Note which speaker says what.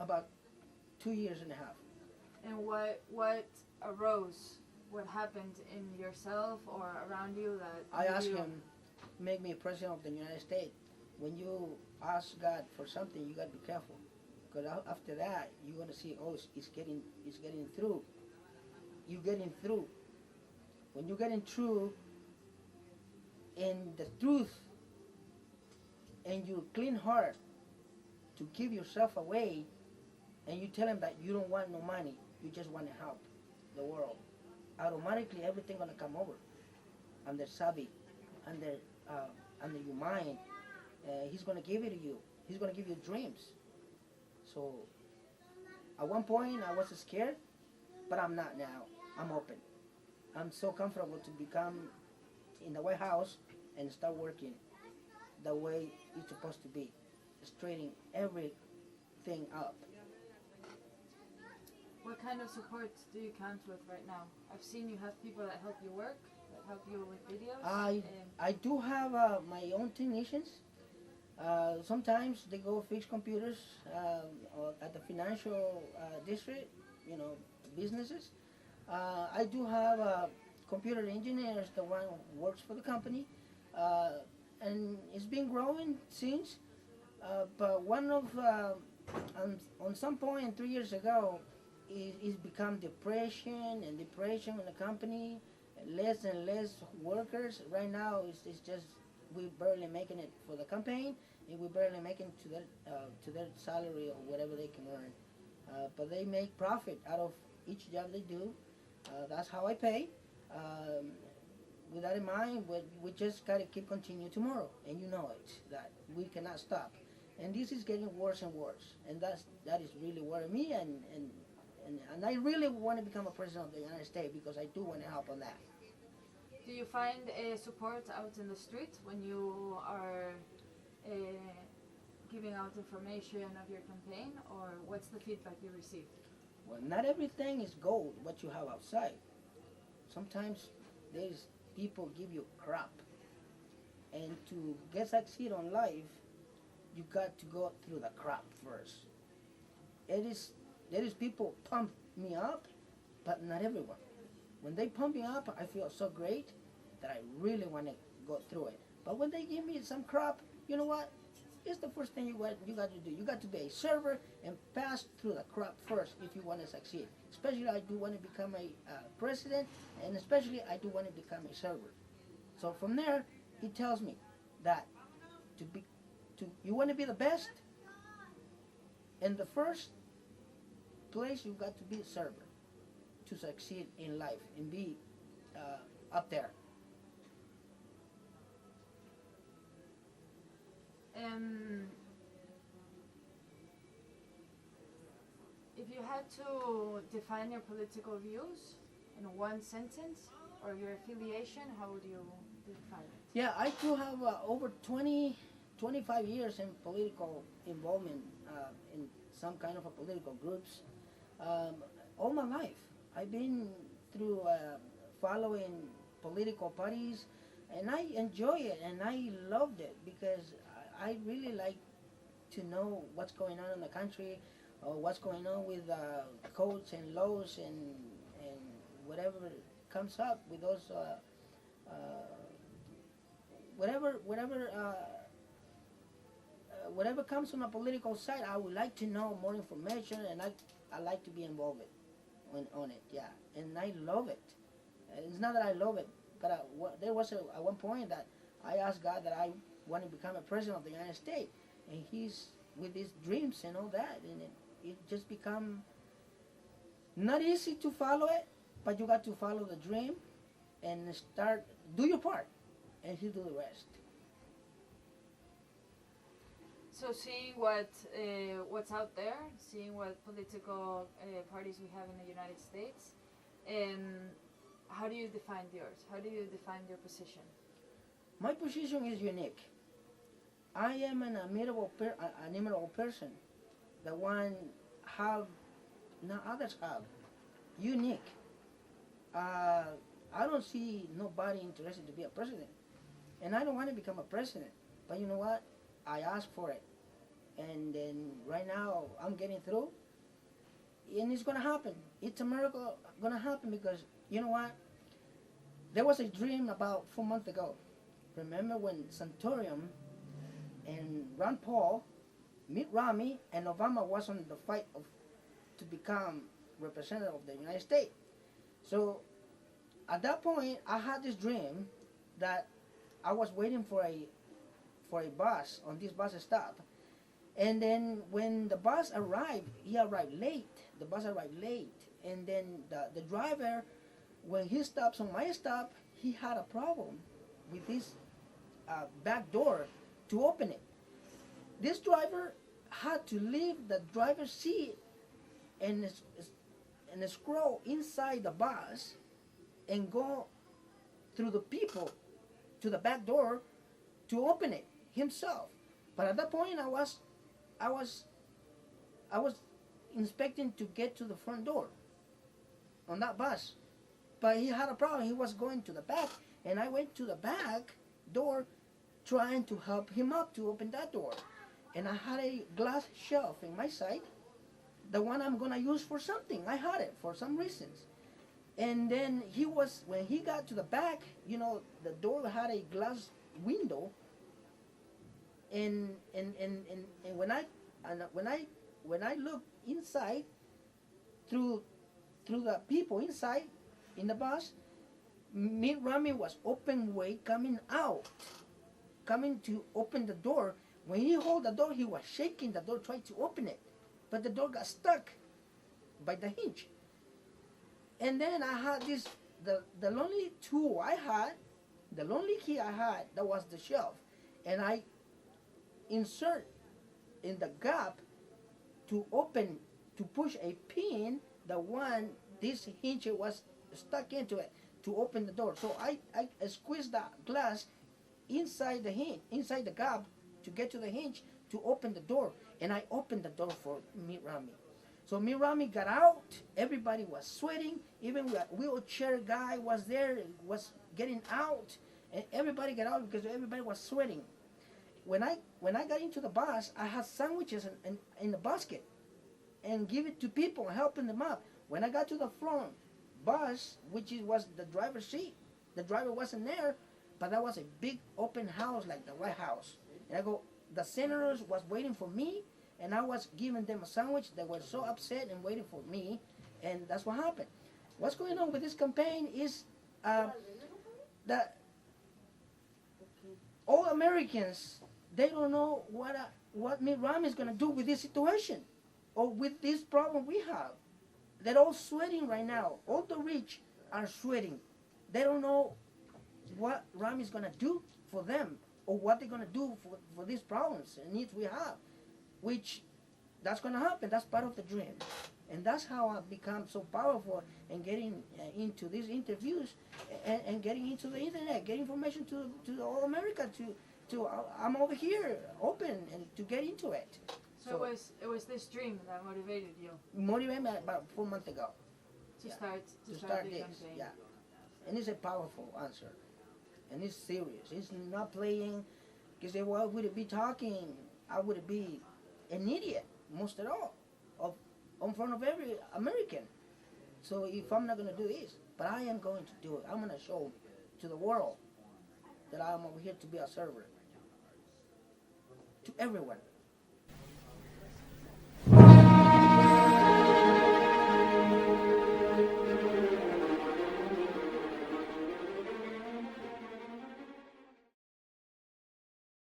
Speaker 1: about 2 years and a half.
Speaker 2: And what arose? What happened in yourself or around you that
Speaker 1: I
Speaker 2: made
Speaker 1: asked
Speaker 2: you?
Speaker 1: him, make me president of the United States. When you ask God for something, you got to be careful. Because after that, you're going to see, oh, it's getting through. You're getting through. When you're getting through in the truth and you clean heart to give yourself away and you tell him that you don't want no money, you just want to help the world, automatically everything going to come over under savvy, under, under your mind. He's going to give it to you. He's going to give you dreams. So at one point I was scared, but I'm not now. I'm open. I'm so comfortable to become in the White House and start working the way it's supposed to be, straightening everything up.
Speaker 2: What kind of support do you count with right now? I've seen you have people that help you work, that help you with videos.
Speaker 1: I do have my own technicians. Sometimes they go fix computers at the financial district, businesses. I do have computer engineers, the one who works for the company, and it's been growing since. But one of on some point 3 years ago, it's become depression and depression in the company. Less and less workers. Right now, it's just we barely making it for the campaign, and we barely making to their salary or whatever they can earn. But they make profit out of each job they do. That's how I pay. With that in mind, we just gotta keep continue tomorrow, and you know it that we cannot stop. And this is getting worse and worse, and that is really worrying me. And I really want to become a president of the United States because I do want to help on that.
Speaker 2: Do you find support out in the street when you are giving out information of your campaign, or what's the feedback you receive?
Speaker 1: Well, not everything is gold, what you have outside. Sometimes there's people give you crap. And to get succeed on life, you got to go through the crap first. There is people pump me up, but not everyone. When they pump me up, I feel so great that I really want to go through it. But when they give me some crap, you know what? It's the first thing you got to do. You got to be a server and pass through the crap first if you want to succeed. Especially I do want to become a president, and especially I do want to become a server. So from there, he tells me that you want to be the best, and the first place you got to be a server to succeed in life and be up there.
Speaker 2: If you had to define your political views in one sentence, or your affiliation, how would you define it?
Speaker 1: Yeah, I do have over 25 years in political involvement in some kind of a political groups. All my life, I've been through following political parties, and I enjoy it, and I loved it because I really like to know what's going on in the country, or what's going on with codes and laws and whatever comes up with those whatever comes on a political side. I would like to know more information, and I like to be involved on it. Yeah, and I love it. It's not that I love it, but there was at one point that I asked God that I want to become a president of the United States, and He's with his dreams and all that, and it just become not easy to follow it, but you got to follow the dream and do your part, and He'll do the rest.
Speaker 2: So seeing what's out there, seeing what political parties we have in the United States, how do you define yours? How do you define your position?
Speaker 1: My position is unique. I am an immutable person. The one have not others have. Unique. I don't see nobody interested to be a president, and I don't want to become a president. But you know what? I asked for it, and then right now I'm getting through, and it's gonna happen. It's a miracle gonna happen because you know what? There was a dream about 4 months ago. Remember when Santorium and Ron Paul, Mitt Romney, and Obama was on the fight to become representative of the United States. So at that point, I had this dream that I was waiting for a bus on this bus stop, and then when the bus arrived, he arrived late. The bus arrived late, and then the driver, when he stops on my stop, he had a problem with this back door to open it. This driver had to leave the driver's seat and scroll inside the bus and go through the people to the back door to open it himself. But at that point, I was expecting to get to the front door on that bus, but he had a problem. He was going to the back, and I went to the back door trying to help him up to open that door. And I had a glass shelf in my side, the one I'm gonna use for something. I had it for some reasons. And then when he got to the back, the door had a glass window, and when I looked inside through the people inside in the bus, Mitt Romney was open way coming to open the door. When he held the door, he was shaking the door, trying to open it, but the door got stuck by the hinge. And then I had the only tool I had, the only key I had, that was the shelf, and I insert in the gap to push a pin, the one this hinge was stuck into it, to open the door. So I squeezed that glass inside the gap to get to the hinge to open the door, and I opened the door for Mitt Romney. So Mitt Romney got out. Everybody was sweating. Even the wheelchair guy was there, was getting out, and everybody got out because everybody was sweating. When I got into the bus, I had sandwiches in the basket and give it to people, helping them up. When I got to the front bus, which was the driver's seat, the driver wasn't there, but that was a big open house like the White House. And the senators was waiting for me, and I was giving them a sandwich. They were so upset and waiting for me, and that's what happened. What's going on with this campaign is that all Americans, they don't know what Mitt Romney is going to do with this situation or with this problem we have. They're all sweating right now. All the rich are sweating. They don't know what Romney is going to do for them or what they're going to do for these problems and needs we have, which that's going to happen. That's part of the dream. And that's how I've become so powerful and getting into these interviews and getting into the internet, getting information to all America, I'm over here, open, and to get into it.
Speaker 2: So it was this dream that motivated you?
Speaker 1: Motivated me about 4 months ago.
Speaker 2: To start
Speaker 1: this,
Speaker 2: campaign.
Speaker 1: yeah. And it's a powerful answer. And it's serious. It's not playing, because if I would be talking, I would be an idiot, most of all, in front of every American. So if I'm not going to do this, but I am going to do it. I'm going to show to the world that I'm over here to be a servant to everyone.